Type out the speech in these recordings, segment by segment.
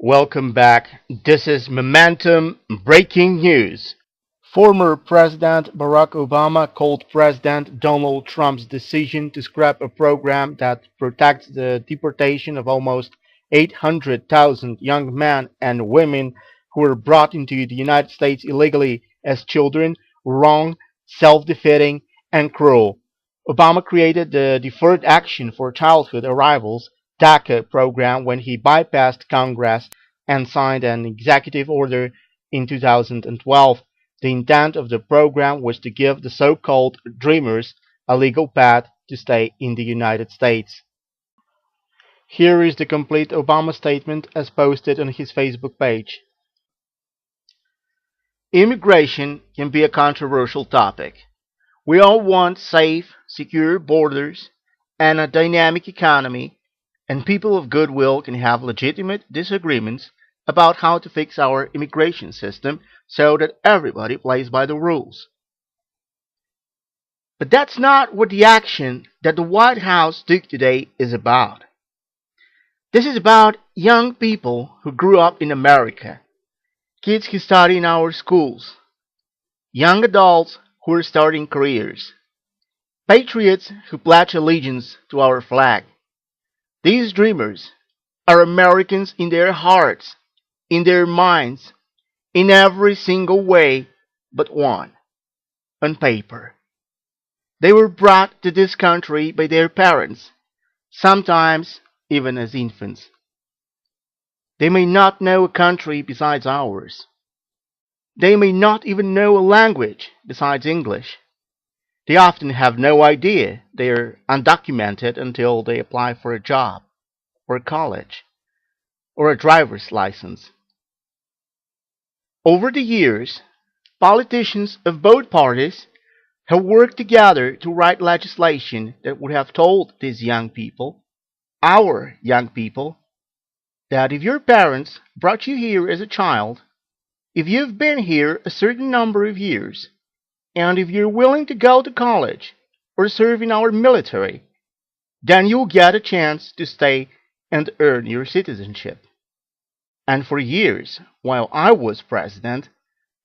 Welcome back. This is Momentum Breaking News. Former President Barack Obama called President Donald Trump's decision to scrap a program that protects the deportation of almost 800,000 young men and women who were brought into the United States illegally as children wrong, self-defeating, and cruel. Obama created the Deferred Action for Childhood Arrivals DACA program when he bypassed Congress and signed an executive order in 2012. The intent of the program was to give the so-called Dreamers a legal path to stay in the United States. Here is the complete Obama statement as posted on his Facebook page. Immigration can be a controversial topic. We all want safe, secure borders and a dynamic economy, and people of goodwill can have legitimate disagreements about how to fix our immigration system so that everybody plays by the rules. But that's not what the action that the White House took today is about. This is about young people who grew up in America, kids who study in our schools, young adults who are starting careers, patriots who pledge allegiance to our flag. These dreamers are Americans in their hearts, in their minds, in every single way but one, on paper. They were brought to this country by their parents, sometimes even as infants. They may not know a country besides ours. They may not even know a language besides English. They often have no idea they are undocumented until they apply for a job, or college, or a driver's license. Over the years, politicians of both parties have worked together to write legislation that would have told these young people, our young people, that if your parents brought you here as a child, if you've been here a certain number of years, and if you're willing to go to college or serve in our military, then you'll get a chance to stay and earn your citizenship. And for years, while I was president,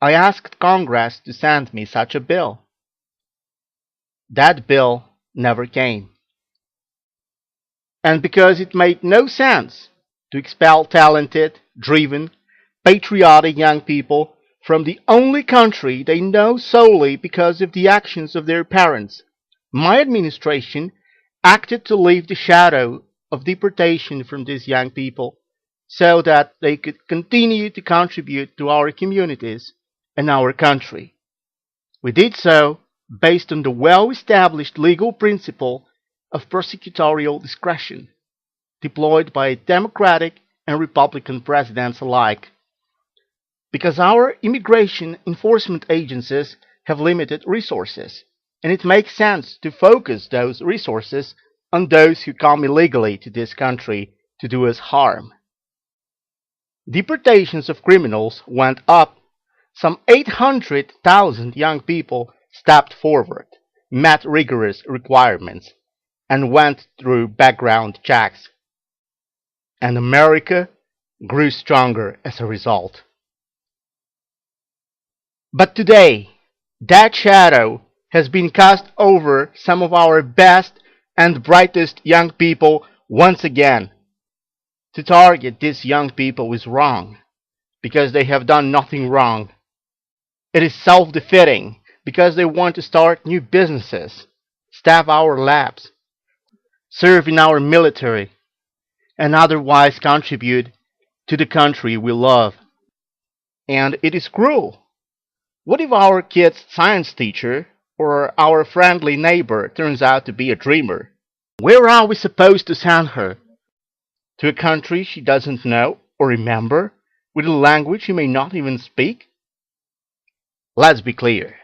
I asked Congress to send me such a bill. That bill never came. And because it made no sense to expel talented, driven, patriotic young people from the only country they know solely because of the actions of their parents, my administration acted to lift the shadow of deportation from these young people so that they could continue to contribute to our communities and our country. We did so based on the well-established legal principle of prosecutorial discretion, deployed by Democratic and Republican presidents alike. Because our immigration enforcement agencies have limited resources, and it makes sense to focus those resources on those who come illegally to this country to do us harm. Deportations of criminals went up. Some 800,000 young people stepped forward, met rigorous requirements, and went through background checks. And America grew stronger as a result. But today, that shadow has been cast over some of our best and brightest young people once again. To target these young people is wrong, because they have done nothing wrong. It is self-defeating, because they want to start new businesses, staff our labs, serve in our military, and otherwise contribute to the country we love. And it is cruel. What if our kid's science teacher or our friendly neighbor turns out to be a dreamer? Where are we supposed to send her? To a country she doesn't know or remember, with a language she may not even speak? Let's be clear.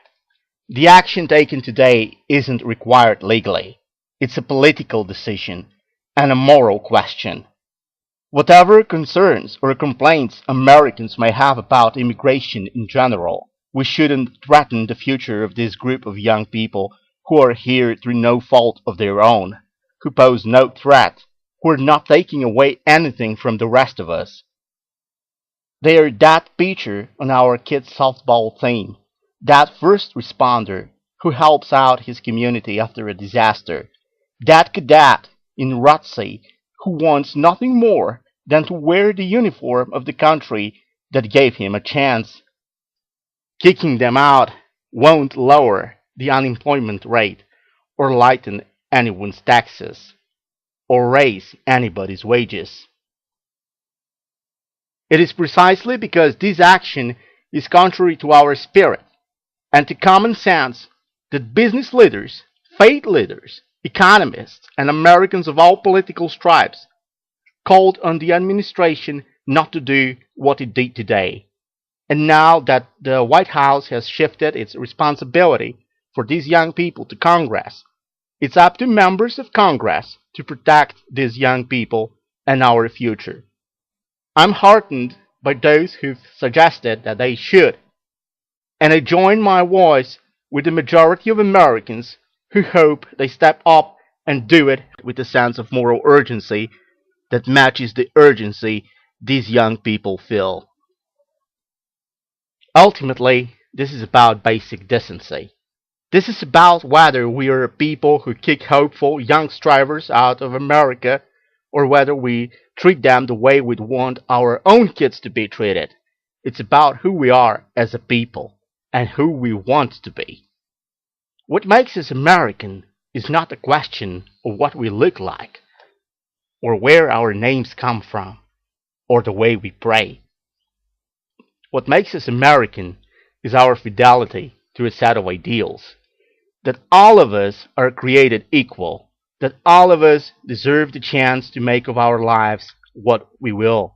The action taken today isn't required legally. It's a political decision and a moral question. Whatever concerns or complaints Americans may have about immigration in general, we shouldn't threaten the future of this group of young people who are here through no fault of their own, who pose no threat, who are not taking away anything from the rest of us. They are that pitcher on our kids' softball team, that first responder who helps out his community after a disaster, that cadet in ROTC who wants nothing more than to wear the uniform of the country that gave him a chance. Kicking them out won't lower the unemployment rate or lighten anyone's taxes or raise anybody's wages. It is precisely because this action is contrary to our spirit and to common sense that business leaders, faith leaders, economists, and Americans of all political stripes called on the administration not to do what it did today. And now that the White House has shifted its responsibility for these young people to Congress, it's up to members of Congress to protect these young people and our future. I'm heartened by those who've suggested that they should, and I join my voice with the majority of Americans who hope they step up and do it with a sense of moral urgency that matches the urgency these young people feel. Ultimately, this is about basic decency. This is about whether we are a people who kick hopeful young strivers out of America or whether we treat them the way we'd want our own kids to be treated. It's about who we are as a people and who we want to be. What makes us American is not a question of what we look like, or where our names come from, or the way we pray. What makes us American is our fidelity to a set of ideals. That all of us are created equal, that all of us deserve the chance to make of our lives what we will,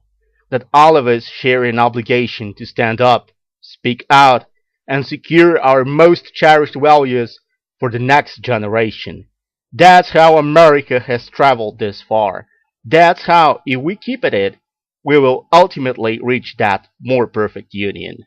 that all of us share an obligation to stand up, speak out, and secure our most cherished values for the next generation. That's how America has traveled this far. That's how, if we keep at it, we will ultimately reach that more perfect union.